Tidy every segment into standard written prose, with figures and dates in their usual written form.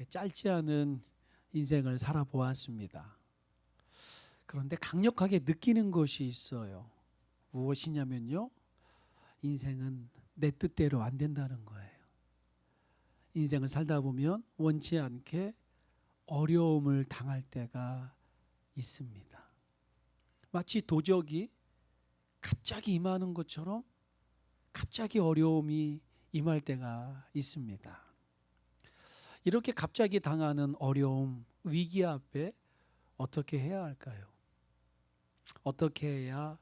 짧지 않은 인생을 살아보았습니다. 그런데 강력하게 느끼는 것이 있어요. 무엇이냐면요, 인생은 내 뜻대로 안 된다는 거예요. 인생을 살다 보면 원치 않게 어려움을 당할 때가 있습니다. 마치 도적이 갑자기 임하는 것처럼 갑자기 어려움이 임할 때가 있습니다. 이렇게 갑자기 당하는 어려움, 위기 앞에 어떻게 해야 할까요? 어떻게 해야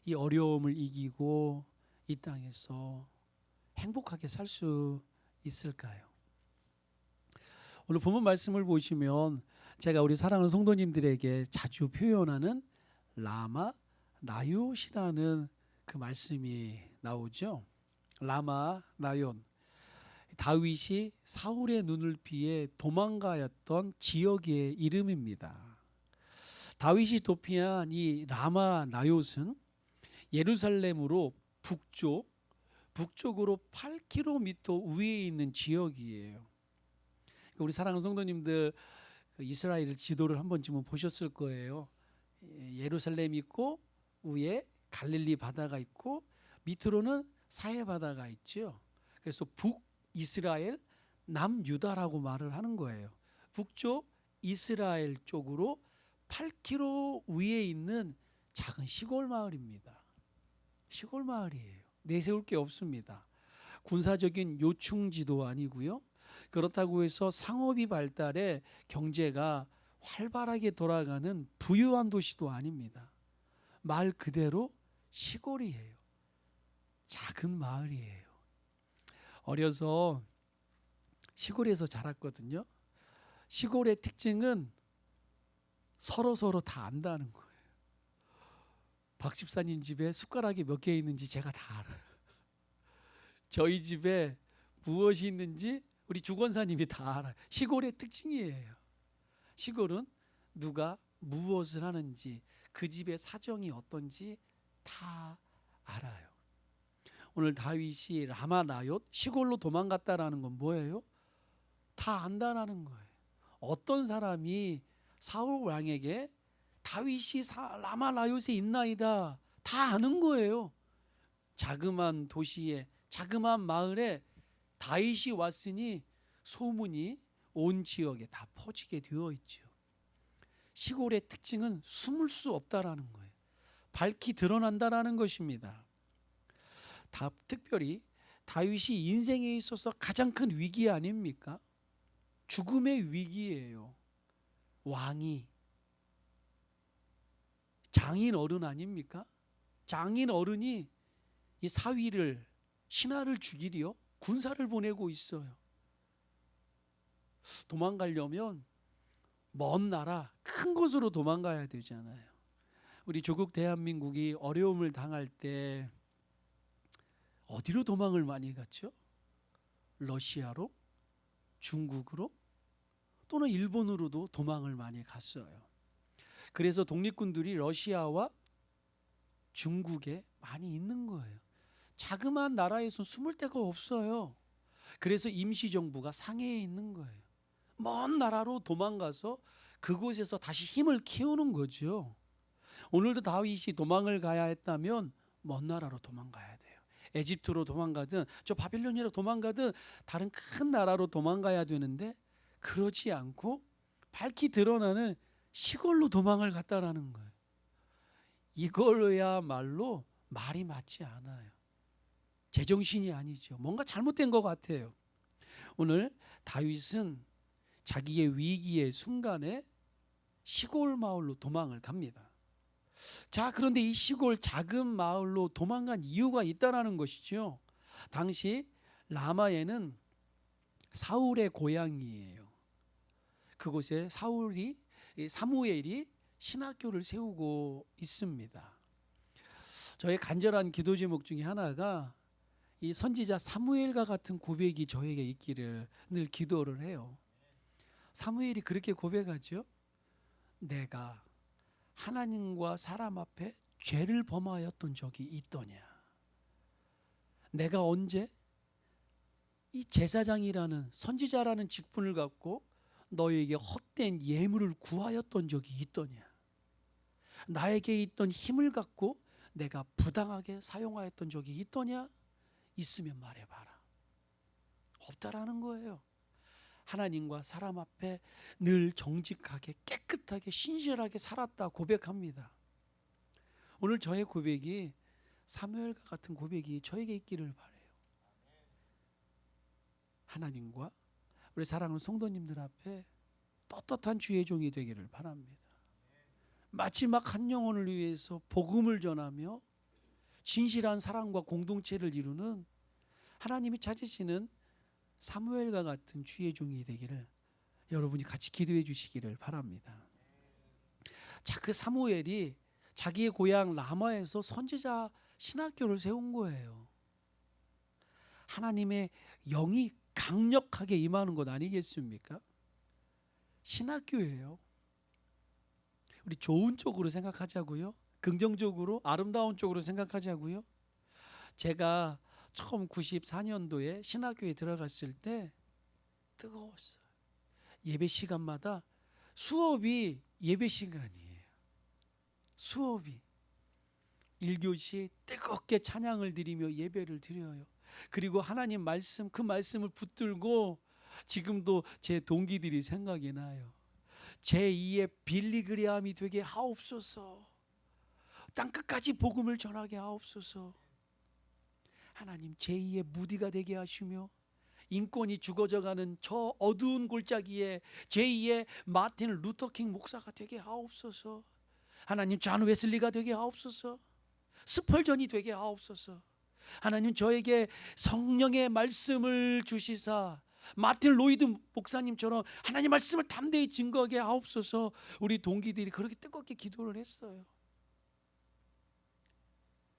이 어려움을 이기고 이 땅에서 행복하게 살 수 있을까요? 오늘 본문 말씀을 보시면 제가 우리 사랑하는 성도님들에게 자주 표현하는 라마 나요시라는 그 말씀이 나오죠. 라마 나얏, 다윗이 사울의 눈을 피해 도망가였던 지역의 이름입니다. 다윗이 도피한 이 라마 나얏은 예루살렘으로 북쪽으로 8km 위에 있는 지역이에요. 우리 사랑하는 성도님들, 이스라엘 지도를 한 번쯤은 보셨을 거예요. 예루살렘이 있고 위에 갈릴리 바다가 있고 밑으로는 사해 바다가 있죠. 그래서 북이스라엘, 남유다라고 말을 하는 거예요. 북쪽 이스라엘 쪽으로 8km 위에 있는 작은 시골 마을입니다. 시골 마을이에요. 내세울 게 없습니다. 군사적인 요충지도 아니고요. 그렇다고 해서 상업이 발달해 경제가 활발하게 돌아가는 부유한 도시도 아닙니다. 말 그대로 시골이에요. 작은 마을이에요. 어려서 시골에서 자랐거든요. 시골의 특징은 서로 다 안다는 거예요. 박 집사님 집에 숟가락이 몇 개 있는지 제가 다 알아요. 저희 집에 무엇이 있는지 우리 주권사님이 다 알아요. 시골의 특징이에요. 시골은 누가 무엇을 하는지, 그 집의 사정이 어떤지 다 알아요. 오늘 다윗이 라마 나얏 시골로 도망갔다라는 건 뭐예요? 다 안다라는 거예요. 어떤 사람이 사울 왕에게 다윗이 라마 나얏에 있나이다 다 아는 거예요. 자그마한 도시에, 자그마한 마을에 다윗이 왔으니 소문이 온 지역에 다 퍼지게 되어 있죠. 시골의 특징은 숨을 수 없다라는 거예요. 밝히 드러난다라는 것입니다. 특별히 다윗이 인생에 있어서 가장 큰 위기 아닙니까? 죽음의 위기예요. 왕이 장인 어른 아닙니까? 장인 어른이 이 사위를, 신하를 죽이려 군사를 보내고 있어요. 도망가려면 먼 나라, 큰 곳으로 도망가야 되잖아요. 우리 조국 대한민국이 어려움을 당할 때 어디로 도망을 많이 갔죠? 러시아로, 중국으로, 또는 일본으로도 도망을 많이 갔어요. 그래서 독립군들이 러시아와 중국에 많이 있는 거예요. 자그마한 나라에서 숨을 데가 없어요. 그래서 임시정부가 상해에 있는 거예요. 먼 나라로 도망가서 그곳에서 다시 힘을 키우는 거죠. 오늘도 다윗이 도망을 가야 했다면 먼 나라로 도망가야 돼요. 에집트로 도망가든 저 바빌론이로 도망가든 다른 큰 나라로 도망가야 되는데 그러지 않고 밝히 드러나는 시골로 도망을 갔다라는 거예요. 이걸로야말로 말이 맞지 않아요. 제정신이 아니죠. 뭔가 잘못된 것 같아요. 오늘 다윗은 자기의 위기의 순간에 시골 마을로 도망을 갑니다. 자, 그런데 이 시골 작은 마을로 도망간 이유가 있다라는 것이죠. 당시 라마에는 사울의 고향이에요. 그곳에 사무엘이 신학교를 세우고 있습니다. 저의 간절한 기도 제목 중에 하나가 이 선지자 사무엘과 같은 고백이 저에게 있기를 늘 기도를 해요. 사무엘이 그렇게 고백하죠. 내가 하나님과 사람 앞에 죄를 범하였던 적이 있더냐. 내가 언제 이 제사장이라는 선지자라는 직분을 갖고 너에게 헛된 예물을 구하였던 적이 있더냐? 나에게 있던 힘을 갖고 내가 부당하게 사용하였던 적이 있더냐? 있으면 말해봐라. 없다라는 거예요. 하나님과 사람 앞에 늘 정직하게 깨끗하게 신실하게 살았다 고백합니다. 오늘 저의 고백이 사무엘과 같은 고백이 저에게 있기를 바라요. 하나님과 우리 사랑하는 성도님들 앞에 떳떳한 주의 종이 되기를 바랍니다. 마지막 한 영혼을 위해서 복음을 전하며 진실한 사랑과 공동체를 이루는 하나님이 찾으시는 사무엘과 같은 주의 종이 되기를 여러분이 같이 기도해 주시기를 바랍니다. 자, 그 사무엘이 자기의 고향 라마에서 선지자 신학교를 세운 거예요. 하나님의 영이 강력하게 임하는 것 아니겠습니까? 신학교예요. 우리 좋은 쪽으로 생각하자고요. 긍정적으로 아름다운 쪽으로 생각하자고요. 제가 처음 94년도에 신학교에 들어갔을 때 뜨거웠어요. 예배 시간마다 수업이 예배 시간이에요. 수업이 1교시 뜨겁게 찬양을 드리며 예배를 드려요. 그리고 하나님 말씀, 그 말씀을 붙들고 지금도 제 동기들이 생각이 나요. 제2의 빌리그리암이 되게 하옵소서. 땅끝까지 복음을 전하게 하옵소서. 하나님 제2의 무디가 되게 하시며 인권이 죽어져가는 저 어두운 골짜기에 제2의 마틴 루터킹 목사가 되게 하옵소서. 하나님 존 웨슬리가 되게 하옵소서. 스펄전이 되게 하옵소서. 하나님 저에게 성령의 말씀을 주시사 마틴 로이드 목사님처럼 하나님 말씀을 담대히 증거하게 하옵소서. 우리 동기들이 그렇게 뜨겁게 기도를 했어요.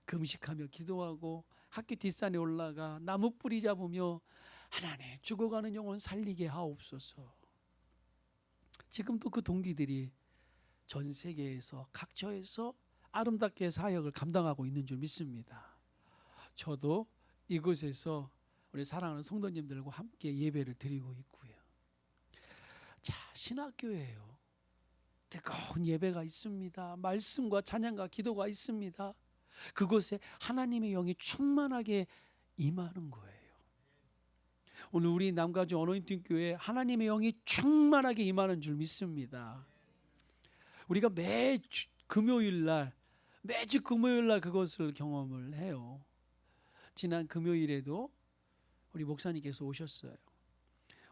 금식하며 기도하고 학교 뒷산에 올라가 나무 뿌리 잡으며 하나님 죽어가는 영혼 살리게 하옵소서. 지금도 그 동기들이 전 세계에서 각처에서 아름답게 사역을 감당하고 있는 줄 믿습니다. 저도 이곳에서 우리 사랑하는 성도님들과 함께 예배를 드리고 있고요. 자, 신학교예요. 뜨거운 예배가 있습니다. 말씀과 찬양과 기도가 있습니다. 그곳에 하나님의 영이 충만하게 임하는 거예요. 오늘 우리 남가주 어노인팅 교회에 하나님의 영이 충만하게 임하는 줄 믿습니다. 우리가 매주 금요일 날 그것을 경험을 해요. 지난 금요일에도 우리 목사님께서 오셨어요.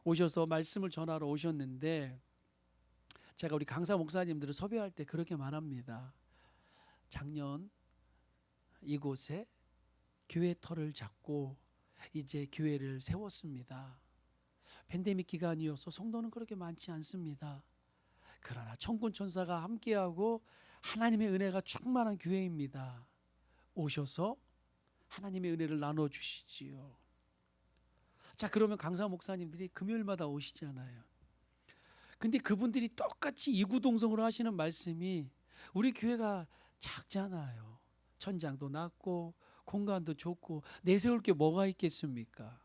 오셔서 말씀을 전하러 오셨는데 제가 우리 강사 목사님들을 섭외할 때 그렇게 말합니다. 작년 이곳에 교회 터를 잡고 이제 교회를 세웠습니다. 팬데믹 기간이어서 성도는 그렇게 많지 않습니다. 그러나 천군 천사가 함께하고 하나님의 은혜가 충만한 교회입니다. 오셔서 하나님의 은혜를 나눠주시지요. 자, 그러면 강사 목사님들이 금요일마다 오시잖아요. 근데 그분들이 똑같이 이구동성으로 하시는 말씀이 우리 교회가 작잖아요. 천장도 낮고 공간도 좁고 내세울 게 뭐가 있겠습니까?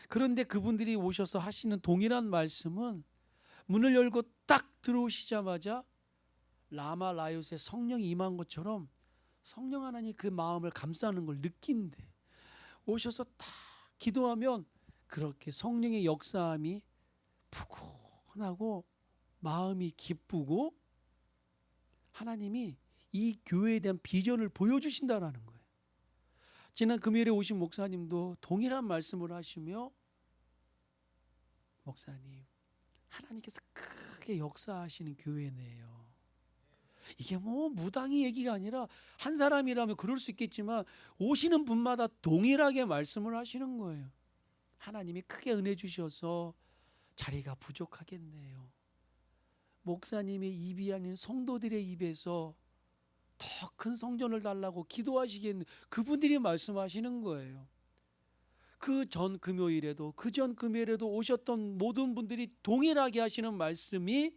그런데 그분들이 오셔서 하시는 동일한 말씀은 문을 열고 딱 들어오시자마자 라마 라이옷에 성령이 임한 것처럼 성령 하나님 그 마음을 감싸는 걸 느낀대. 오셔서 딱 기도하면 그렇게 성령의 역사함이 푸근하고 마음이 기쁘고 하나님이 이 교회에 대한 비전을 보여주신다라는 거예요. 지난 금요일에 오신 목사님도 동일한 말씀을 하시며 목사님 하나님께서 크게 역사하시는 교회네요. 이게 뭐 무당이 얘기가 아니라 한 사람이라면 그럴 수 있겠지만 오시는 분마다 동일하게 말씀을 하시는 거예요. 하나님이 크게 은혜 주셔서 자리가 부족하겠네요. 목사님의 입이 아닌 성도들의 입에서 더 큰 성전을 달라고 기도하시겠네. 그분들이 말씀하시는 거예요. 그 전 금요일에도 오셨던 모든 분들이 동일하게 하시는 말씀이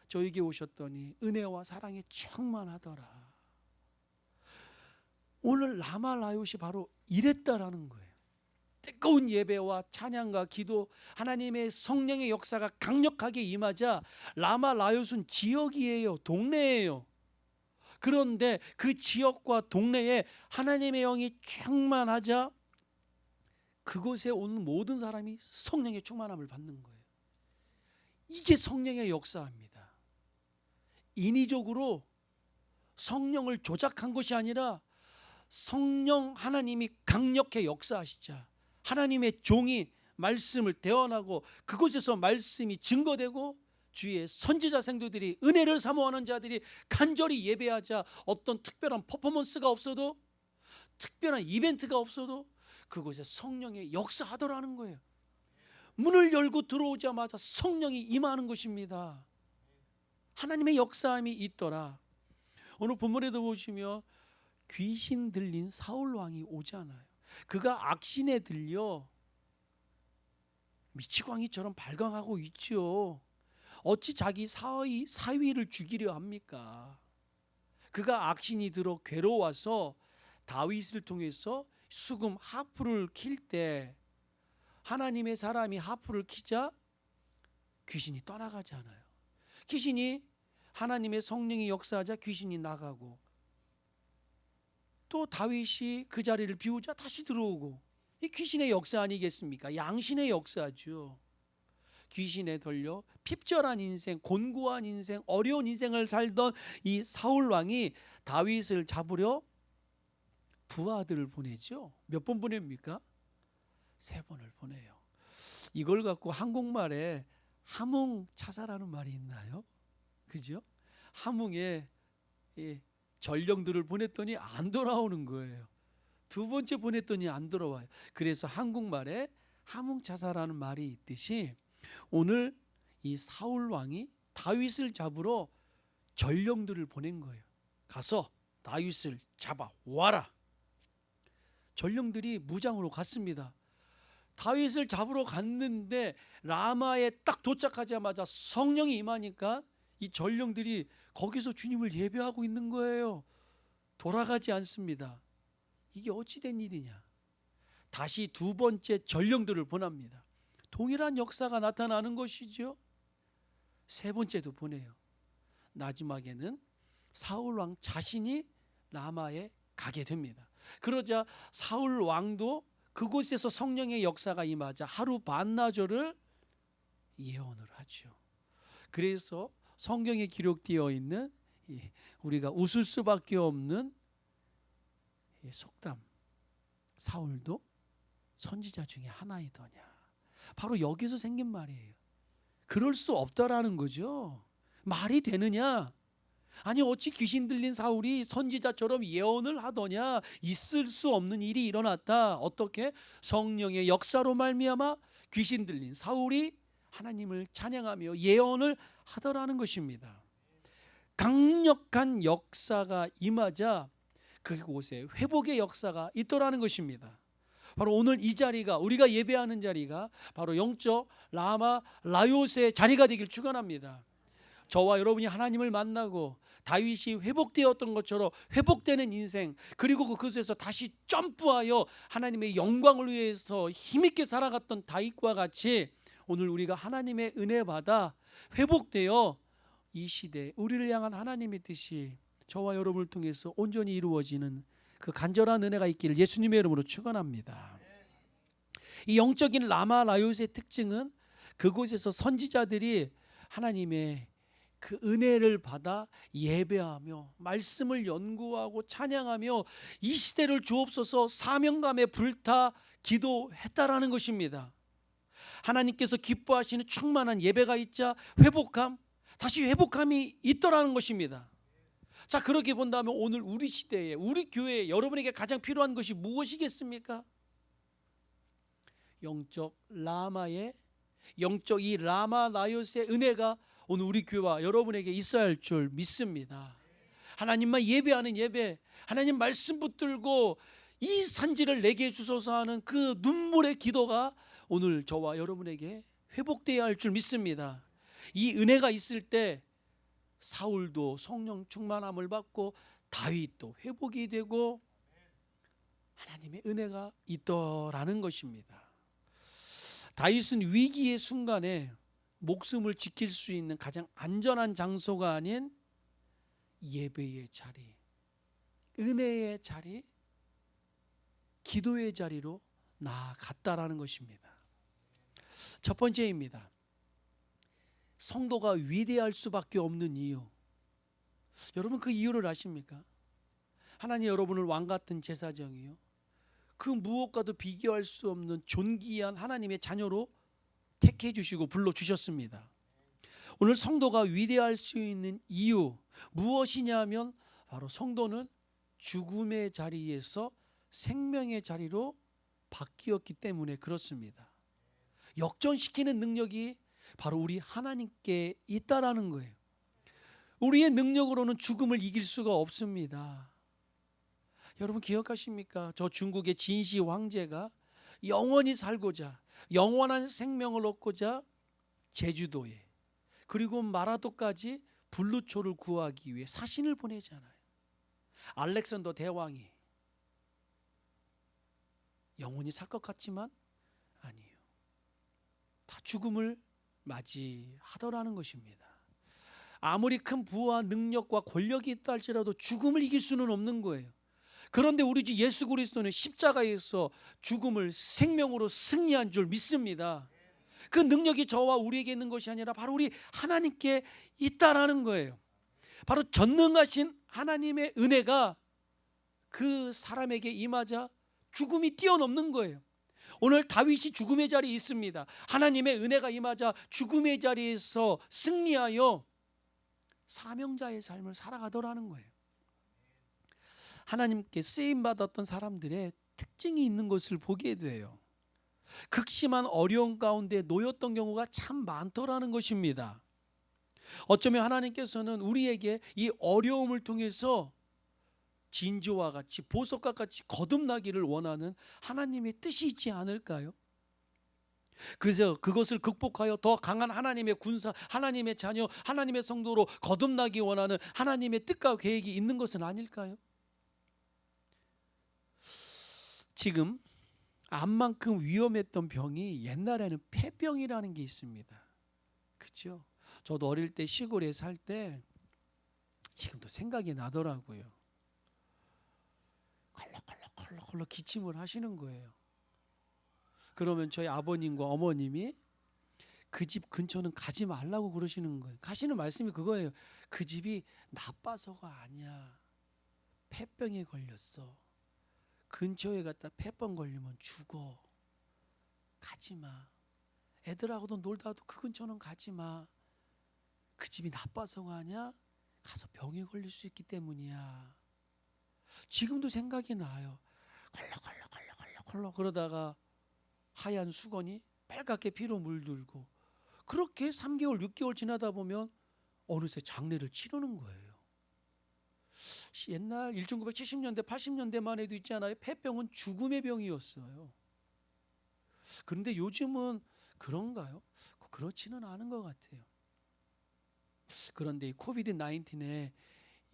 저에게 오셨더니 은혜와 사랑이 충만하더라. 오늘 라마 라이옷이 바로 이랬다라는 거예요. 뜨거운 예배와 찬양과 기도, 하나님의 성령의 역사가 강력하게 임하자 라마 라요스는 지역이에요. 동네예요. 그런데 그 지역과 동네에 하나님의 영이 충만하자 그곳에 온 모든 사람이 성령의 충만함을 받는 거예요. 이게 성령의 역사입니다. 인위적으로 성령을 조작한 것이 아니라 성령 하나님이 강력히 역사하시자 하나님의 종이 말씀을 대언하고 그곳에서 말씀이 증거되고 주위의 선지자 생도들이 은혜를 사모하는 자들이 간절히 예배하자 어떤 특별한 퍼포먼스가 없어도 특별한 이벤트가 없어도 그곳에 성령의 역사하더라는 거예요. 문을 열고 들어오자마자 성령이 임하는 것입니다. 하나님의 역사함이 있더라. 오늘 본문에도 보시면 귀신 들린 사울 왕이 오잖아요. 그가 악신에 들려 미치광이처럼 발광하고 있죠. 어찌 자기 사위를 죽이려 합니까? 그가 악신이 들어 괴로워서 다윗을 통해서 수금 하프를 킬 때 하나님의 사람이 하프를 키자 귀신이 떠나가잖아요. 귀신이 하나님의 성령이 역사하자 귀신이 나가고 또 다윗이 그 자리를 비우자 다시 들어오고 이 귀신의 역사 아니겠습니까? 양신의 역사죠. 귀신에 들려 핍절한 인생, 곤고한 인생, 어려운 인생을 살던 이 사울 왕이 다윗을 잡으려 부하들을 보내죠. 몇 번 보냅니까? 3번을 보내요. 이걸 갖고 한국말에 하뭉차사라는 말이 있나요? 그죠? 하뭉에 전령들을 보냈더니 안 돌아오는 거예요. 2번째 보냈더니 안 돌아와요. 그래서 한국말에 하뭉차사라는 말이 있듯이 오늘 이 사울 왕이 다윗을 잡으러 전령들을 보낸 거예요. 가서 다윗을 잡아 와라. 전령들이 무장으로 갔습니다. 다윗을 잡으러 갔는데 라마에 딱 도착하자마자 성령이 임하니까 이 전령들이 거기서 주님을 예배하고 있는 거예요. 돌아가지 않습니다. 이게 어찌된 일이냐. 다시 2번째 전령들을 보냅니다. 동일한 역사가 나타나는 것이죠. 3번째도 보내요. 마지막에는 사울 왕 자신이 라마에 가게 됩니다. 그러자 사울 왕도 그곳에서 성령의 역사가 임하자 하루 반나절을 예언을 하죠. 그래서 성경에 기록되어 있는 우리가 웃을 수밖에 없는 속담, 사울도 선지자 중에 하나이더냐. 바로 여기서 생긴 말이에요. 그럴 수 없다라는 거죠. 말이 되느냐? 아니 어찌 귀신 들린 사울이 선지자처럼 예언을 하더냐. 있을 수 없는 일이 일어났다. 어떻게? 성령의 역사로 말미암아 귀신 들린 사울이 하나님을 찬양하며 예언을 하더라는 것입니다. 강력한 역사가 임하자 그곳에 회복의 역사가 있더라는 것입니다. 바로 오늘 이 자리가 우리가 예배하는 자리가 바로 영적 라마 라요스의 자리가 되길 축원합니다. 저와 여러분이 하나님을 만나고 다윗이 회복되었던 것처럼 회복되는 인생, 그리고 그것에서 다시 점프하여 하나님의 영광을 위해서 힘있게 살아갔던 다윗과 같이 오늘 우리가 하나님의 은혜 받아 회복되어 이 시대 우리를 향한 하나님의 뜻이 저와 여러분을 통해서 온전히 이루어지는 그 간절한 은혜가 있기를 예수님의 이름으로 축원합니다. 이 영적인 라마 라요스의 특징은 그곳에서 선지자들이 하나님의 그 은혜를 받아 예배하며 말씀을 연구하고 찬양하며 이 시대를 주옵소서 사명감에 불타 기도했다라는 것입니다. 하나님께서 기뻐하시는 충만한 예배가 있자 회복함, 다시 회복함이 있더라는 것입니다. 자, 그렇게 본다면 오늘 우리 시대에 우리 교회에 여러분에게 가장 필요한 것이 무엇이겠습니까? 영적 이 라마 라요스의 은혜가 오늘 우리 교회와 여러분에게 있어야 할 줄 믿습니다. 하나님만 예배하는 예배, 하나님 말씀 붙들고 이 산지를 내게 주소서 하는 그 눈물의 기도가 오늘 저와 여러분에게 회복되어야 할 줄 믿습니다. 이 은혜가 있을 때 사울도 성령 충만함을 받고 다윗도 회복이 되고 하나님의 은혜가 있더라는 것입니다. 다윗은 위기의 순간에 목숨을 지킬 수 있는 가장 안전한 장소가 아닌 예배의 자리, 은혜의 자리, 기도의 자리로 나아갔다라는 것입니다. 첫 번째입니다. 성도가 위대할 수밖에 없는 이유. 여러분 그 이유를 아십니까? 하나님 여러분을 왕같은 제사장이요, 그 무엇과도 비교할 수 없는 존귀한 하나님의 자녀로 택해 주시고 불러주셨습니다. 오늘 성도가 위대할 수 있는 이유 무엇이냐면 바로 성도는 죽음의 자리에서 생명의 자리로 바뀌었기 때문에 그렇습니다. 역전시키는 능력이 바로 우리 하나님께 있다라는 거예요. 우리의 능력으로는 죽음을 이길 수가 없습니다. 여러분 기억하십니까? 저 중국의 진시 황제가 영원히 살고자, 영원한 생명을 얻고자 제주도에 그리고 마라도까지 불루초를 구하기 위해 사신을 보내잖아요. 알렉산더 대왕이 영원히 살 것 같지만 아니에요. 다 죽음을 맞이하더라는 것입니다. 아무리 큰 부와 능력과 권력이 있다 할지라도 죽음을 이길 수는 없는 거예요. 그런데 우리 주 예수 그리스도는 십자가에서 죽음을 생명으로 승리한 줄 믿습니다. 그 능력이 저와 우리에게 있는 것이 아니라 바로 우리 하나님께 있다라는 거예요. 바로 전능하신 하나님의 은혜가 그 사람에게 임하자 죽음이 뛰어넘는 거예요. 오늘 다윗이 죽음의 자리에 있습니다. 하나님의 은혜가 임하자 죽음의 자리에서 승리하여 사명자의 삶을 살아가더라는 거예요. 하나님께 쓰임받았던 사람들의 특징이 있는 것을 보게 돼요. 극심한 어려움 가운데 놓였던 경우가 참 많더라는 것입니다. 어쩌면 하나님께서는 우리에게 이 어려움을 통해서 진주와 같이 보석과 같이 거듭나기를 원하는 하나님의 뜻이 있지 않을까요? 그래서 그것을 극복하여 더 강한 하나님의 군사, 하나님의 자녀, 하나님의 성도로 거듭나기 원하는 하나님의 뜻과 계획이 있는 것은 아닐까요? 지금 암만큼 위험했던 병이 옛날에는 폐병이라는 게 있습니다. 그렇죠? 저도 어릴 때 시골에 살 때 지금도 생각이 나더라고요. 컬럭컬럭 기침을 하시는 거예요. 그러면 저희 아버님과 어머님이 그 집 근처는 가지 말라고 그러시는 거예요. 가시는 말씀이 그거예요. 그 집이 나빠서가 아니야. 폐병에 걸렸어. 근처에 갔다 폐병 걸리면 죽어. 가지 마. 애들하고도 놀다도 그 근처는 가지 마. 그 집이 나빠서가 아니야. 가서 병에 걸릴 수 있기 때문이야. 지금도 생각이 나요. 컬럭컬럭 그러다가 하얀 수건이 빨갛게 피로 물들고 그렇게 3개월 6개월 지나다 보면 어느새 장례를 치르는 거예요. 옛날 1970년대 80년대만 해도 있잖아요. 폐병은 죽음의 병이었어요. 그런데 요즘은 그런가요? 그렇지는 않은 것 같아요. 그런데 이 코비드 19에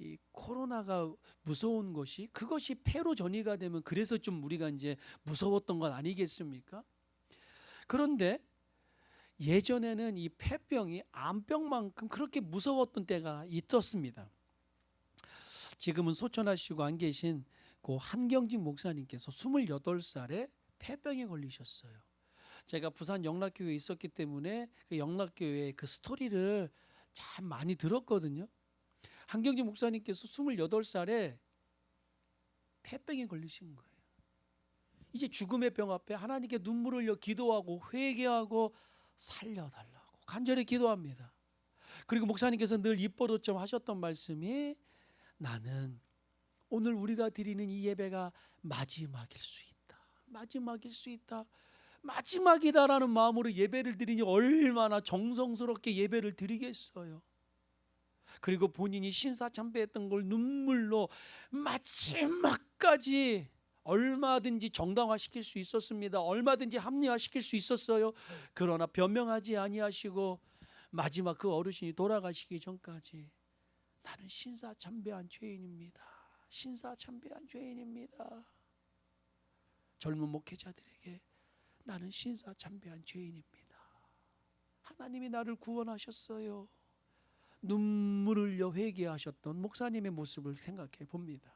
이 코로나가 무서운 것이 그것이 폐로 전이가 되면 그래서 좀 우리가 이제 무서웠던 건 아니겠습니까? 그런데 예전에는 이 폐병이 암병만큼 그렇게 무서웠던 때가 있었습니다. 지금은 소천하시고 안 계신 그 한경직 목사님께서 28살에 폐병에 걸리셨어요. 제가 부산 영락교회에 있었기 때문에 그 영락교회의 그 스토리를 참 많이 들었거든요. 한경직 목사님께서 28살에 폐병에 걸리신 거예요. 이제 죽음의 병 앞에 하나님께 눈물을 흘려 기도하고 회개하고 살려달라고 간절히 기도합니다. 그리고 목사님께서 늘 입버릇 하셨던 말씀이 나는 오늘 우리가 드리는 이 예배가 마지막일 수 있다. 마지막일 수 있다. 마지막이다라는 마음으로 예배를 드리니 얼마나 정성스럽게 예배를 드리겠어요. 그리고 본인이 신사참배했던 걸 눈물로 마지막까지 얼마든지 정당화시킬 수 있었습니다. 얼마든지 합리화시킬 수 있었어요. 그러나 변명하지 아니하시고 마지막 그 어르신이 돌아가시기 전까지 나는 신사참배한 죄인입니다. 신사참배한 죄인입니다. 젊은 목회자들에게 나는 신사참배한 죄인입니다. 하나님이 나를 구원하셨어요. 눈물 흘려 회개하셨던 목사님의 모습을 생각해 봅니다.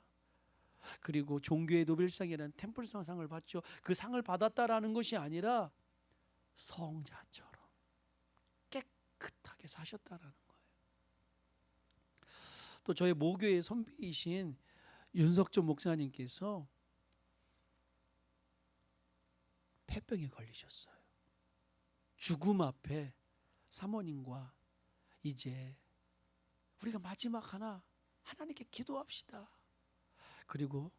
그리고 종교의 노벨상이라는 템플성 상을 받죠. 그 상을 받았다라는 것이 아니라 성자처럼 깨끗하게 사셨다라는 거예요. 또 저희 모교의 선배이신 윤석준 목사님께서 폐병에 걸리셨어요. 죽음 앞에 사모님과 이제 우리가 마지막 하나님께 기도합시다. 그리고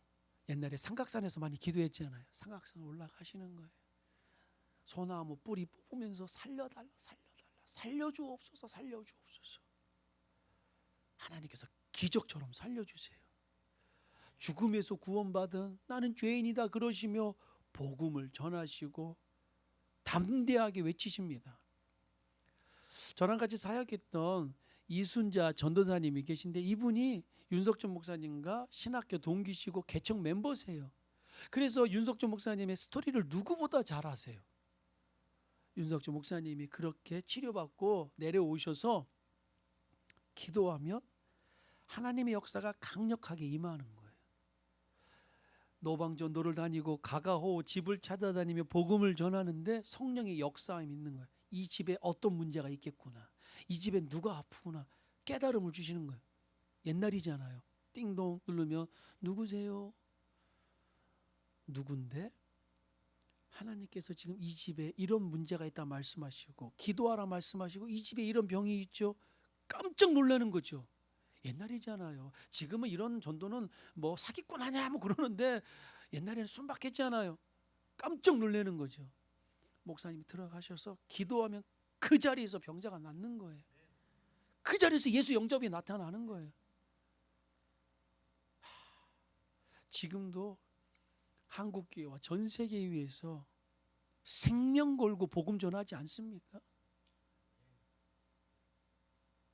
옛날에 삼각산에서 많이 기도했잖아요. 삼각산 올라가시는 거예요. 소나무 뿌리 뽑으면서 살려달라, 살려주옵소서, 살려주옵소서. 하나님께서 기적처럼 살려주세요. 죽음에서 구원받은 나는 죄인이다 그러시며 복음을 전하시고 담대하게 외치십니다. 저랑 같이 사역했던 이순자 전도사님이 계신데 이분이 윤석준 목사님과 신학교 동기시고 개척 멤버세요. 그래서 윤석준 목사님의 스토리를 누구보다 잘 아세요. 윤석준 목사님이 그렇게 치료받고 내려오셔서 기도하면 하나님의 역사가 강력하게 임하는 거예요. 노방전도를 다니고 가가호 집을 찾아다니며 복음을 전하는데 성령의 역사함이 있는 거예요. 이 집에 어떤 문제가 있겠구나. 이 집에 누가 아프구나. 깨달음을 주시는 거예요. 옛날이잖아요. 띵동 누르면 누구세요? 누군데? 하나님께서 지금 이 집에 이런 문제가 있다 말씀하시고 기도하라 말씀하시고 이 집에 이런 병이 있죠. 깜짝 놀라는 거죠. 옛날이잖아요. 지금은 이런 전도는 뭐 사기꾼 하냐 뭐 그러는데 옛날에는 순박했잖아요. 깜짝 놀라는 거죠. 목사님이 들어가셔서 기도하면 그 자리에서 병자가 낫는 거예요. 그 자리에서 예수 영접이 나타나는 거예요. 지금도 한국교회와 전 세계 위해서 생명 걸고 복음 전하지 않습니까?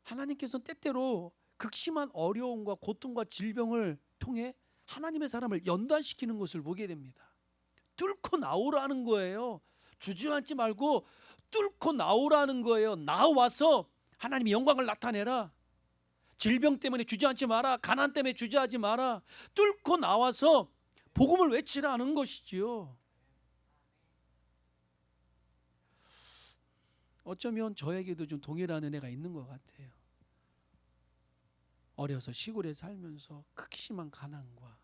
하나님께서는 때때로 극심한 어려움과 고통과 질병을 통해 하나님의 사람을 연단시키는 것을 보게 됩니다. 뚫고 나오라는 거예요. 주저앉지 말고 뚫고 나오라는 거예요. 나와서 하나님의 영광을 나타내라. 질병 때문에 주저앉지 마라. 가난 때문에 주저하지 마라. 뚫고 나와서 복음을 외치라는 것이지요. 어쩌면 저에게도 좀 동일한 은혜가 있는 것 같아요. 어려서 시골에 살면서 극심한 가난과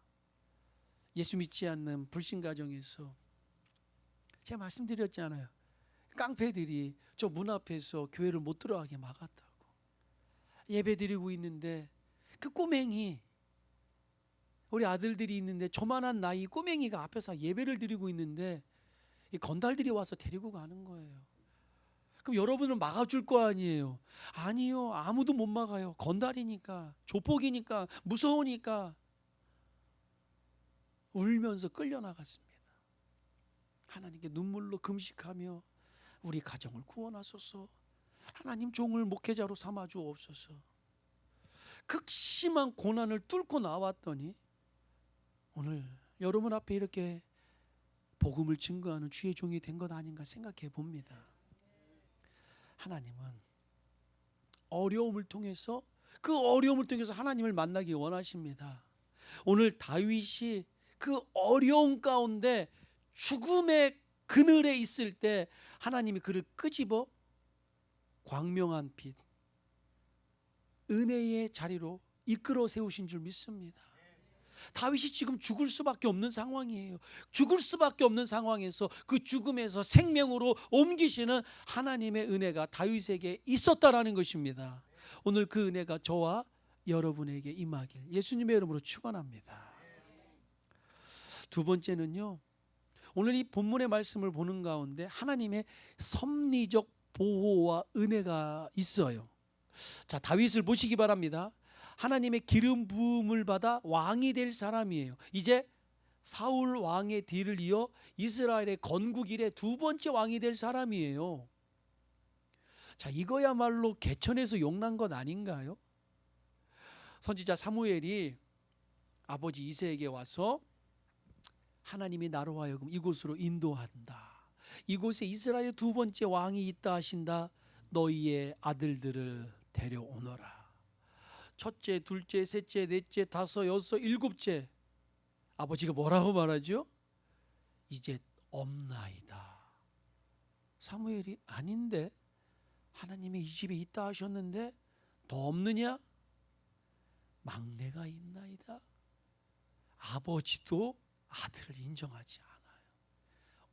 예수 믿지 않는 불신 가정에서 제가 말씀드렸잖아요. 깡패들이 저 문 앞에서 교회를 못 들어가게 막았다고. 예배 드리고 있는데 그 꼬맹이 우리 아들들이 있는데 저만한 나이 꼬맹이가 앞에서 예배를 드리고 있는데 이 건달들이 와서 데리고 가는 거예요. 그럼 여러분은 막아줄 거 아니에요. 아니요. 아무도 못 막아요. 건달이니까, 조폭이니까, 무서우니까. 울면서 끌려나갔습니다. 하나님께 눈물로 금식하며 우리 가정을 구원하소서. 하나님 종을 목회자로 삼아 주옵소서. 극심한 고난을 뚫고 나왔더니 오늘 여러분 앞에 이렇게 복음을 증거하는 주의 종이 된 것 아닌가 생각해 봅니다. 하나님은 어려움을 통해서 그 어려움을 통해서 하나님을 만나기 원하십니다. 오늘 다윗이 그 어려움 가운데 죽음의 그늘에 있을 때 하나님이 그를 끄집어 광명한 빛, 은혜의 자리로 이끌어 세우신 줄 믿습니다. 다윗이 지금 죽을 수밖에 없는 상황이에요. 죽을 수밖에 없는 상황에서 그 죽음에서 생명으로 옮기시는 하나님의 은혜가 다윗에게 있었다라는 것입니다. 오늘 그 은혜가 저와 여러분에게 임하길 예수님의 이름으로 축원합니다. 두 번째는요, 오늘 이 본문의 말씀을 보는 가운데 하나님의 섭리적 보호와 은혜가 있어요. 자, 다윗을 보시기 바랍니다. 하나님의 기름 부음을 받아 왕이 될 사람이에요. 이제 사울 왕의 뒤를 이어 이스라엘의 건국 이래 두 번째 왕이 될 사람이에요. 자, 이거야말로 개천에서 용난 것 아닌가요? 선지자 사무엘이 아버지 이새에게 와서 하나님이 나로 하여금 이곳으로 인도한다. 이곳에 이스라엘의 두 번째 왕이 있다 하신다. 너희의 아들들을 데려오너라. 첫째, 둘째, 셋째, 넷째, 다섯, 여섯, 일곱째. 아버지가 뭐라고 말하죠? 이제 없나이다. 사무엘이 아닌데 하나님이 이 집에 있다 하셨는데 더 없느냐? 막내가 있나이다. 아버지도 아들을 인정하지 않아요.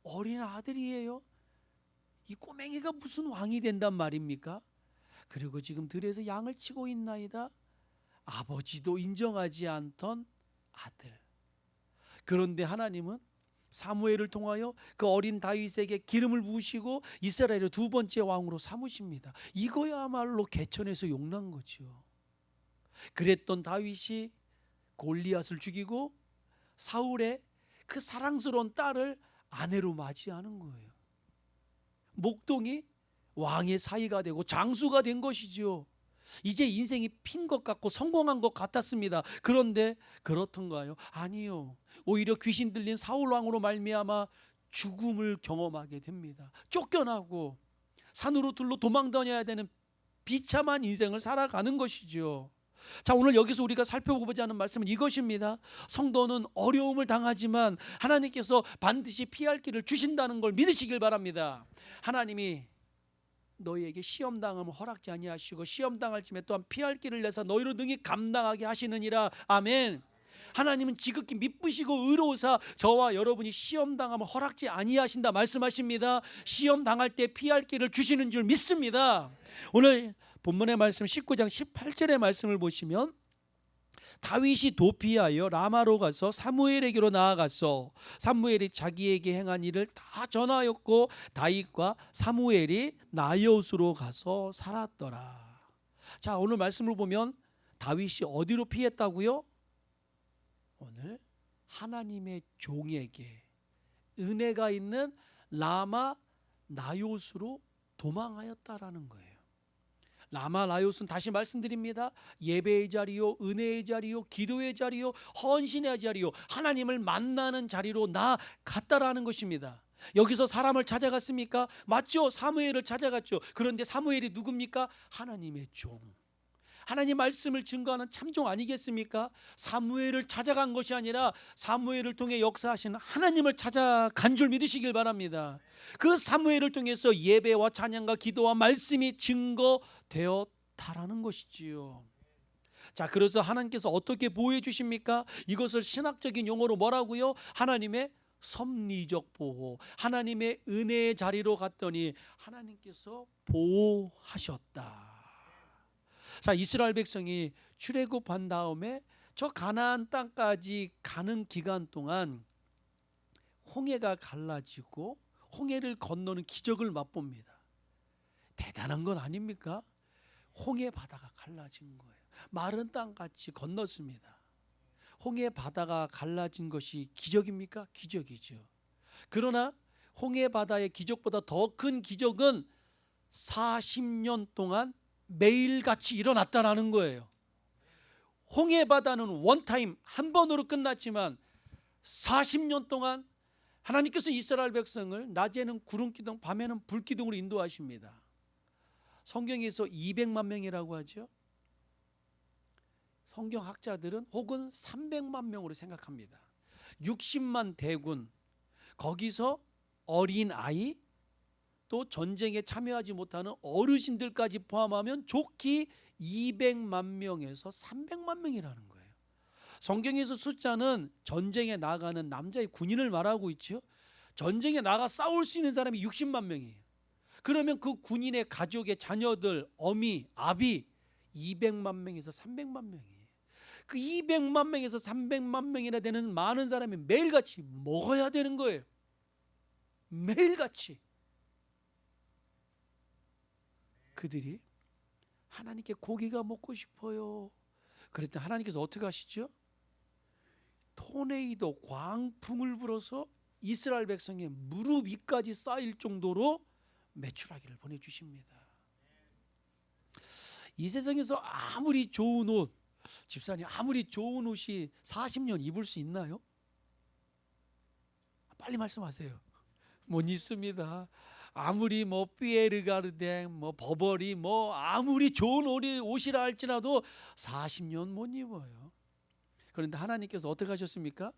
어린 아들이에요. 이 꼬맹이가 무슨 왕이 된단 말입니까? 그리고 지금 들에서 양을 치고 있나이다. 아버지도 인정하지 않던 아들. 그런데 하나님은 사무엘을 통하여 그 어린 다윗에게 기름을 부으시고 이스라엘의 두 번째 왕으로 삼으십니다. 이거야말로 개천에서 용난 거죠. 그랬던 다윗이 골리앗을 죽이고 사울의 그 사랑스러운 딸을 아내로 맞이하는 거예요. 목동이 왕의 사이가 되고 장수가 된 것이죠. 이제 인생이 핀 것 같고 성공한 것 같았습니다. 그런데 그렇던가요? 아니요. 오히려 귀신 들린 사울 왕으로 말미암아 죽음을 경험하게 됩니다. 쫓겨나고 산으로 들로 도망 다녀야 되는 비참한 인생을 살아가는 것이죠. 자, 오늘 여기서 우리가 살펴보고자 하는 말씀은 이것입니다. 성도는 어려움을 당하지만 하나님께서 반드시 피할 길을 주신다는 걸 믿으시길 바랍니다. 하나님이 너희에게 시험 당함을 허락지 아니하시고 시험 당할 쯤에 또한 피할 길을 내서 너희로 능히 감당하게 하시느니라. 아멘. 하나님은 지극히 미쁘시고 의로우사 저와 여러분이 시험 당함을 허락지 아니하신다 말씀하십니다. 시험 당할 때 피할 길을 주시는 줄 믿습니다. 오늘 본문의 말씀 19장 18절의 말씀을 보시면 다윗이 도피하여 라마로 가서 사무엘에게로 나아갔어. 사무엘이 자기에게 행한 일을 다 전하였고 다윗과 사무엘이 나이옷으로 가서 살았더라. 자, 오늘 말씀을 보면 다윗이 어디로 피했다고요? 오늘 하나님의 종에게 은혜가 있는 라마 나이옷으로 도망하였다라는 거예요. 라마 나이옷은 다시 말씀드립니다. 예배의 자리요, 은혜의 자리요, 기도의 자리요, 헌신의 자리요, 하나님을 만나는 자리로 나갔다라는 것입니다. 여기서 사람을 찾아갔습니까? 맞죠. 사무엘을 찾아갔죠. 그런데 사무엘이 누굽니까? 하나님의 종, 하나님 말씀을 증거하는 참종 아니겠습니까? 사무엘을 찾아간 것이 아니라 사무엘을 통해 역사하시는 하나님을 찾아간 줄 믿으시길 바랍니다. 그 사무엘을 통해서 예배와 찬양과 기도와 말씀이 증거되었다라는 것이지요. 자, 그래서 하나님께서 어떻게 보호해 주십니까? 이것을 신학적인 용어로 뭐라고요? 하나님의 섭리적 보호, 하나님의 은혜의 자리로 갔더니 하나님께서 보호하셨다. 자, 이스라엘 백성이 출애굽한 다음에 저 가나안 땅까지 가는 기간 동안 홍해가 갈라지고 홍해를 건너는 기적을 맛봅니다. 대단한 건 아닙니까? 홍해 바다가 갈라진 거예요. 마른 땅같이 건넜습니다. 홍해 바다가 갈라진 것이 기적입니까? 기적이죠. 그러나 홍해 바다의 기적보다 더 큰 기적은 40년 동안 매일같이 일어났다라는 거예요. 홍해 바다는 원타임 한 번으로 끝났지만 40년 동안 하나님께서 이스라엘 백성을 낮에는 구름기둥 밤에는 불기둥으로 인도하십니다. 성경에서 200만 명이라고 하죠. 성경학자들은 혹은 300만 명으로 생각합니다. 60만 대군, 거기서 어린 아이, 또 전쟁에 참여하지 못하는 어르신들까지 포함하면 좋기 200만 명에서 300만 명이라는 거예요. 성경에서 숫자는 전쟁에 나가는 남자의 군인을 말하고 있죠. 전쟁에 나가 싸울 수 있는 사람이 60만 명이에요. 그러면 그 군인의 가족의 자녀들, 어미, 아비 200만 명에서 300만 명이에요. 그 200만 명에서 300만 명이나 되는 많은 사람이 매일같이 먹어야 되는 거예요. 매일같이. 그들이 하나님께 고기가 먹고 싶어요. 그랬더니 하나님께서 어떻게 하시죠? 토네이도 광풍을 불어서 이스라엘 백성의 무릎 위까지 쌓일 정도로 메추라기를 보내주십니다. 이 세상에서 아무리 좋은 옷, 집사님 아무리 좋은 옷이 40년 입을 수 있나요? 빨리 말씀하세요. 못 입습니다. 아무리 뭐 피에르가르댕, 뭐 버버리, 뭐 아무리 좋은 옷이라 할지라도 40년 못 입어요. 그런데 하나님께서 어떻게 하셨습니까?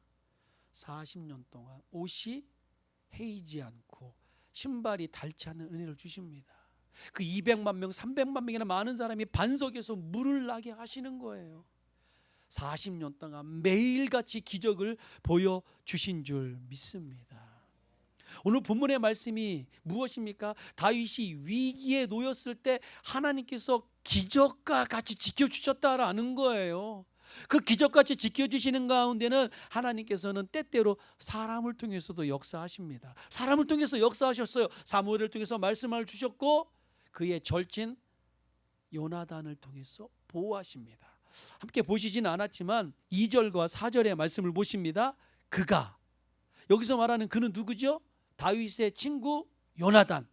40년 동안 옷이 헤이지 않고 신발이 닳지 않는 은혜를 주십니다. 그 200만 명, 300만 명이나 많은 사람이 반석에서 물을 나게 하시는 거예요. 40년 동안 매일같이 기적을 보여주신 줄 믿습니다. 오늘 본문의 말씀이 무엇입니까? 다윗이 위기에 놓였을 때 하나님께서 기적과 같이 지켜주셨다라는 거예요. 그 기적같이 지켜주시는 가운데는 하나님께서는 때때로 사람을 통해서도 역사하십니다. 사람을 통해서 역사하셨어요. 사무엘을 통해서 말씀을 주셨고 그의 절친 요나단을 통해서 보호하십니다. 함께 보시지는 않았지만 2절과 4절의 말씀을 보십니다. 그가, 여기서 말하는 그는 누구죠? 다윗의 친구 요나단.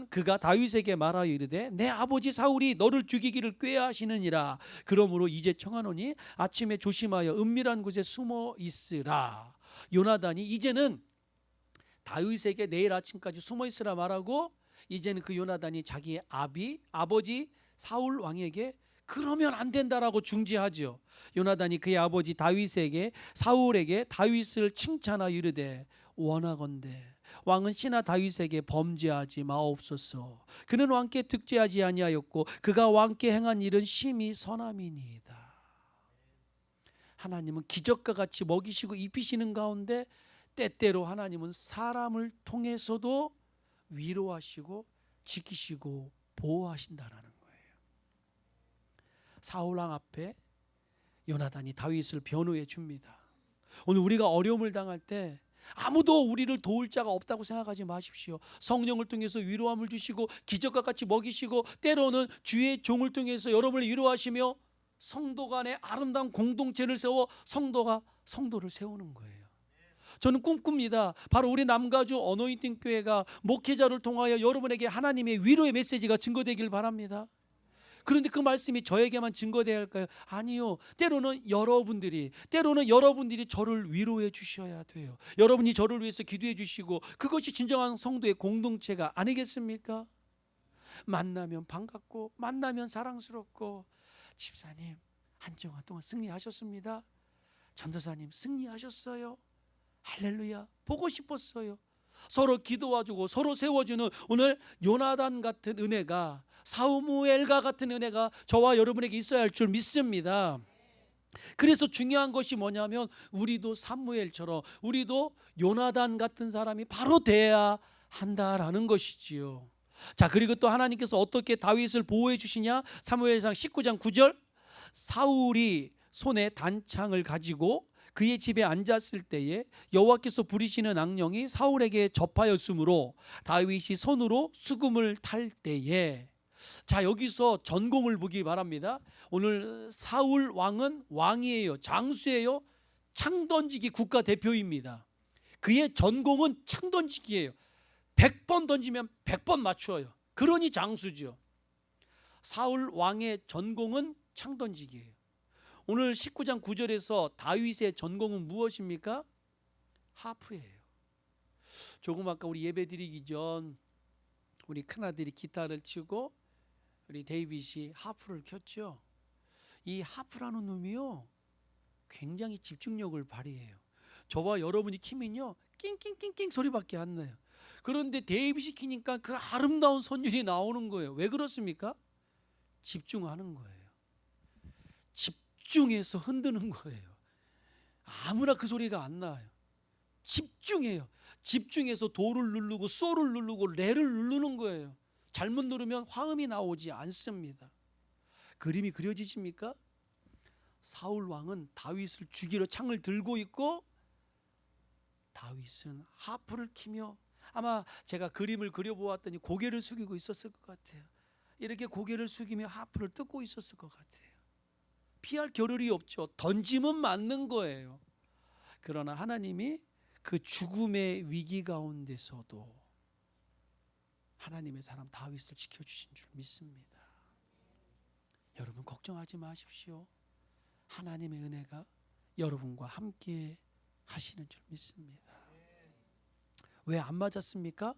그가 다윗에게 말하여 이르되 내 아버지 사울이 너를 죽이기를 꾀하시느니라. 그러므로 이제 청하노니 아침에 조심하여 은밀한 곳에 숨어 있으라. 요나단이 이제는 다윗에게 내일 아침까지 숨어 있으라 말하고, 이제는 그 요나단이 자기의 아버지 사울 왕에게 그러면 안 된다라고 중지하죠. 요나단이 그의 아버지 사울에게 다윗을 칭찬하여 이르되 원하건대 왕은 신하 다윗에게 범죄하지 마옵소서. 그는 왕께 득죄하지 아니하였고 그가 왕께 행한 일은 심히 선함이니이다. 하나님은 기적과 같이 먹이시고 입히시는 가운데 때때로 하나님은 사람을 통해서도 위로하시고 지키시고 보호하신다라는 거예요. 사울왕 앞에 요나단이 다윗을 변호해 줍니다. 오늘 우리가 어려움을 당할 때 아무도 우리를 도울 자가 없다고 생각하지 마십시오. 성령을 통해서 위로함을 주시고 기적과 같이 먹이시고 때로는 주의 종을 통해서 여러분을 위로하시며 성도 간의 아름다운 공동체를 세워 성도가 성도를 세우는 거예요. 저는 꿈꿉니다. 바로 우리 남가주 어노인팅 교회가 목회자를 통하여 여러분에게 하나님의 위로의 메시지가 증거되길 바랍니다. 그런데 그 말씀이 저에게만 증거되어야 할까요? 아니요. 때로는 여러분들이 저를 위로해 주셔야 돼요. 여러분이 저를 위해서 기도해 주시고 그것이 진정한 성도의 공동체가 아니겠습니까? 만나면 반갑고 만나면 사랑스럽고, 집사님 한 주간 동안 승리하셨습니다. 전도사님 승리하셨어요. 할렐루야. 보고 싶었어요. 서로 기도와주고 서로 세워주는 오늘 요나단 같은 은혜가, 사무엘과 같은 은혜가 저와 여러분에게 있어야 할 줄 믿습니다. 그래서 중요한 것이 뭐냐면 우리도 사무엘처럼, 우리도 요나단 같은 사람이 바로 돼야 한다라는 것이지요. 자, 그리고 또 하나님께서 어떻게 다윗을 보호해 주시냐? 사무엘상 19장 9절, 사울이 손에 단창을 가지고 그의 집에 앉았을 때에 여호와께서 부리시는 악령이 사울에게 접하였으므로 다윗이 손으로 수금을 탈 때에, 자, 여기서 전공을 보기 바랍니다. 오늘 사울 왕은 왕이에요. 장수예요. 창 던지기 국가대표입니다. 그의 전공은 창 던지기예요. 100번 던지면 100번 맞추어요. 그러니 장수죠. 사울 왕의 전공은 창 던지기예요. 오늘 19장 9절에서 다윗의 전공은 무엇입니까? 하프예요. 조금 아까 우리 예배 드리기 전 우리 큰아들이 기타를 치고 우리 데이빗이 하프를 켰죠. 이 하프라는 놈이요 굉장히 집중력을 발휘해요. 저와 여러분이 키면요 낑낑낑낑 소리밖에 안 나요. 그런데 데이빗이 키니까 그 아름다운 선율이 나오는 거예요. 왜 그렇습니까? 집중하는 거예요. 집중해서 흔드는 거예요. 아무나 그 소리가 안 나요. 집중해요. 집중해서 도를 누르고 소를 누르고 레를 누르는 거예요. 잘못 누르면 화음이 나오지 않습니다. 그림이 그려지십니까? 사울 왕은 다윗을 죽이러 창을 들고 있고 다윗은 하프를 키며, 아마 제가 그림을 그려보았더니 고개를 숙이고 있었을 것 같아요. 이렇게 고개를 숙이며 하프를 뜯고 있었을 것 같아요. 피할 겨를이 없죠. 던지면 맞는 거예요. 그러나 하나님이 그 죽음의 위기 가운데서도 하나님의 사람 다윗을 지켜주신 줄 믿습니다. 여러분 걱정하지 마십시오. 하나님의 은혜가 여러분과 함께 하시는 줄 믿습니다. 왜 안 맞았습니까?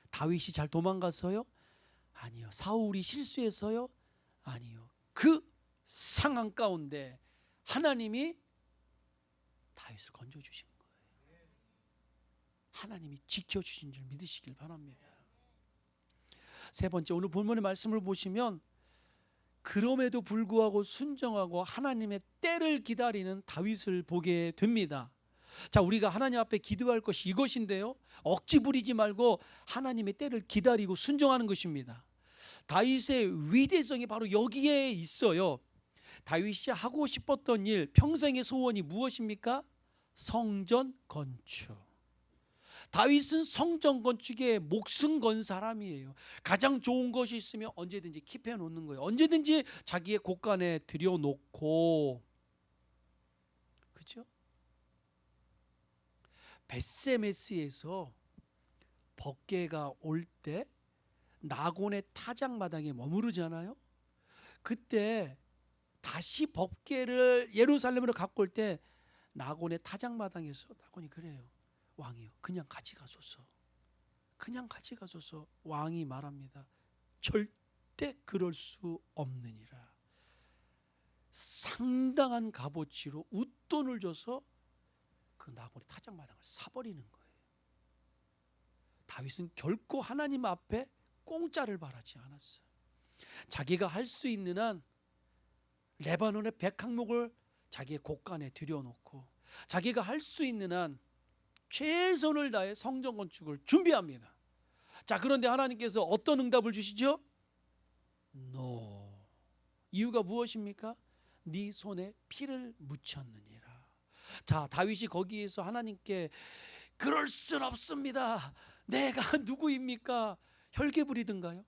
다윗이 잘 도망가서요? 아니요. 사울이 실수해서요? 아니요. 그 상황 가운데 하나님이 다윗을 건져주신 거예요. 하나님이 지켜주신 줄 믿으시길 바랍니다. 세 번째, 오늘 본문의 말씀을 보시면 그럼에도 불구하고 순종하고 하나님의 때를 기다리는 다윗을 보게 됩니다. 자, 우리가 하나님 앞에 기도할 것이 이것인데요, 억지 부리지 말고 하나님의 때를 기다리고 순종하는 것입니다. 다윗의 위대성이 바로 여기에 있어요. 다윗이 하고 싶었던 일, 평생의 소원이 무엇입니까? 성전 건축. 다윗은 성전 건축에 목숨 건 사람이에요. 가장 좋은 것이 있으면 언제든지 킵해 놓는 거예요. 언제든지 자기의 곳간에 들여놓고, 그렇죠? 벳세메스에서 법궤가 올 때 나곤의 타작마당에 머무르잖아요. 그때 다시 법궤를 예루살렘으로 갖고 올 때 나곤의 타작마당에서 나곤이 그래요. 왕이요, 그냥 가져가소서. 그냥 가져가소서. 왕이 말합니다. 절대 그럴 수 없느니라. 상당한 값어치로 웃돈을 줘서 그 나곤의 타작마당을 사버리는 거예요. 다윗은 결코 하나님 앞에 공짜를 바라지 않았어요. 자기가 할 수 있는 한 레바논의 백항목을 자기의 곳간에 들여놓고 자기가 할 수 있는 한 최선을 다해 성전 건축을 준비합니다. 자, 그런데 하나님께서 어떤 응답을 주시죠? No. 이유가 무엇입니까? 네 손에 피를 묻혔느니라. 자, 다윗이 거기에서 하나님께 그럴 순 없습니다, 내가 누구입니까? 혈기 부리든가요?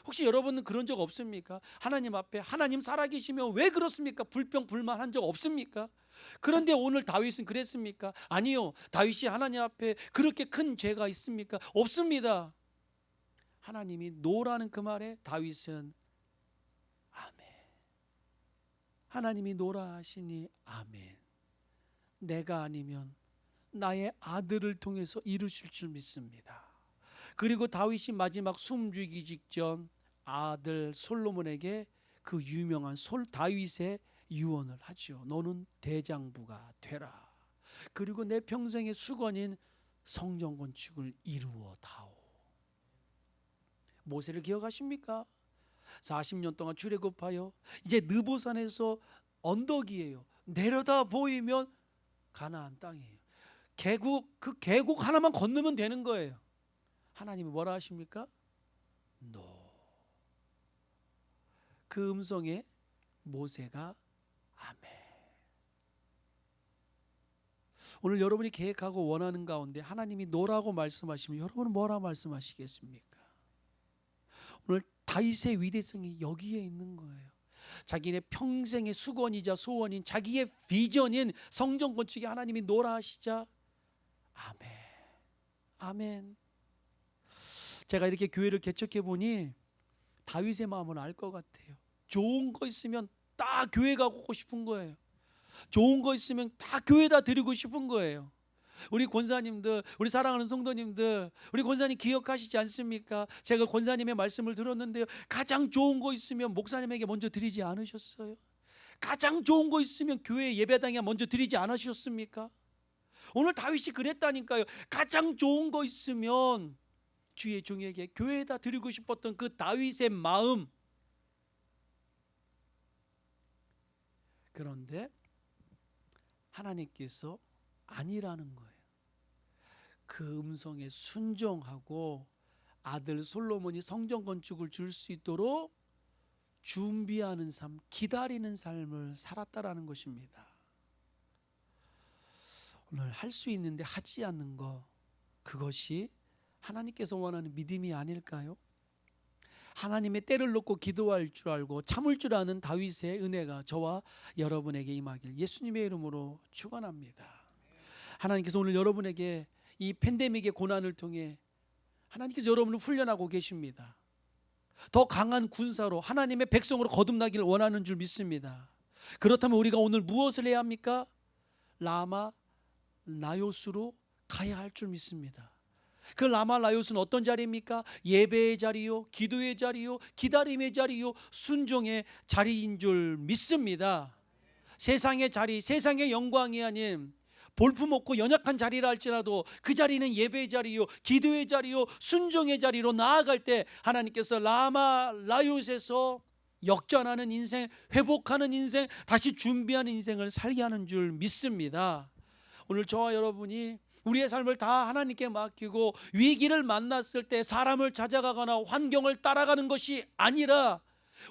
혹시 여러분은 그런 적 없습니까? 하나님 앞에 하나님 살아계시면 왜 그렇습니까? 불평 불만한 적 없습니까? 그런데 오늘 다윗은 그랬습니까? 아니요. 다윗이 하나님 앞에 그렇게 큰 죄가 있습니까? 없습니다. 하나님이 노라는 그 말에 다윗은 아멘. 하나님이 노라 하시니 아멘. 내가 아니면 나의 아들을 통해서 이루실 줄 믿습니다. 그리고 다윗이 마지막 숨죽이기 직전 아들 솔로몬에게 그 유명한 다윗의 유언을 하죠. 너는 대장부가 되라. 그리고 내 평생의 수건인 성전 건축을 이루어 다오. 모세를 기억하십니까? 40년 동안 출애굽하여 이제 느보산에서 언덕이에요. 내려다 보이면 가나안 땅이에요. 그 계곡 하나만 건너면 되는 거예요. 하나님이 뭐라 하십니까? No. 그 음성에 모세가 아멘. 오늘 여러분이 계획하고 원하는 가운데 하나님이 노라고 말씀하시면 여러분은 뭐라 말씀하시겠습니까? 오늘 다윗의 위대성이 여기에 있는 거예요. 자기네 평생의 수건이자 소원인 자기의 비전인 성전 건축에 하나님이 노라 하시자 아멘. 아멘. 제가 이렇게 교회를 개척해 보니 다윗의 마음을 알 것 같아요. 좋은 거 있으면 다 교회 가고 싶은 거예요. 좋은 거 있으면 다 교회다 드리고 싶은 거예요. 우리 권사님들, 우리 사랑하는 성도님들, 우리 권사님 기억하시지 않습니까? 제가 권사님의 말씀을 들었는데요, 가장 좋은 거 있으면 목사님에게 먼저 드리지 않으셨어요? 가장 좋은 거 있으면 교회 예배당에 먼저 드리지 않으셨습니까? 오늘 다윗이 그랬다니까요. 가장 좋은 거 있으면 주의 종에게 교회에다 드리고 싶었던 그 다윗의 마음. 그런데 하나님께서 아니라는 거예요. 그 음성에 순종하고 아들 솔로몬이 성전 건축을 줄 수 있도록 준비하는 삶, 기다리는 삶을 살았다라는 것입니다. 오늘 할 수 있는데 하지 않는 것, 그것이 하나님께서 원하는 믿음이 아닐까요? 하나님의 때를 놓고 기도할 줄 알고 참을 줄 아는 다윗의 은혜가 저와 여러분에게 임하길 예수님의 이름으로 축원합니다. 하나님께서 오늘 여러분에게 이 팬데믹의 고난을 통해 하나님께서 여러분을 훈련하고 계십니다. 더 강한 군사로 하나님의 백성으로 거듭나기를 원하는 줄 믿습니다. 그렇다면 우리가 오늘 무엇을 해야 합니까? 라마 나요스로 가야 할 줄 믿습니다. 그 라마 라요스는 어떤 자리입니까? 예배의 자리요, 기도의 자리요, 기다림의 자리요, 순종의 자리인 줄 믿습니다. 세상의 자리, 세상의 영광이 아닌 볼품없고 연약한 자리라 할지라도 그 자리는 예배의 자리요, 기도의 자리요, 순종의 자리로 나아갈 때 하나님께서 라마 라요스에서 역전하는 인생, 회복하는 인생, 다시 준비하는 인생을 살게 하는 줄 믿습니다. 오늘 저와 여러분이 우리의 삶을 다 하나님께 맡기고 위기를 만났을 때 사람을 찾아가거나 환경을 따라가는 것이 아니라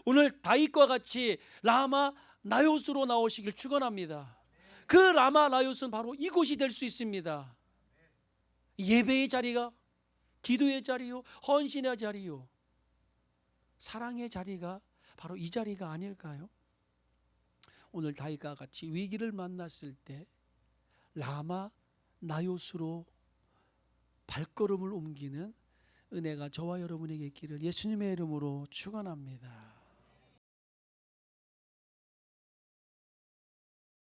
오늘 다윗과 같이 라마 나요스로 나오시길 축원합니다. 그 라마 나요스는 바로 이곳이 될 수 있습니다. 예배의 자리가, 기도의 자리요, 헌신의 자리요, 사랑의 자리가 바로 이 자리가 아닐까요? 오늘 다윗과 같이 위기를 만났을 때 라마 나요스로 발걸음을 옮기는 은혜가 저와 여러분에게 있기를 예수님의 이름으로 축원합니다.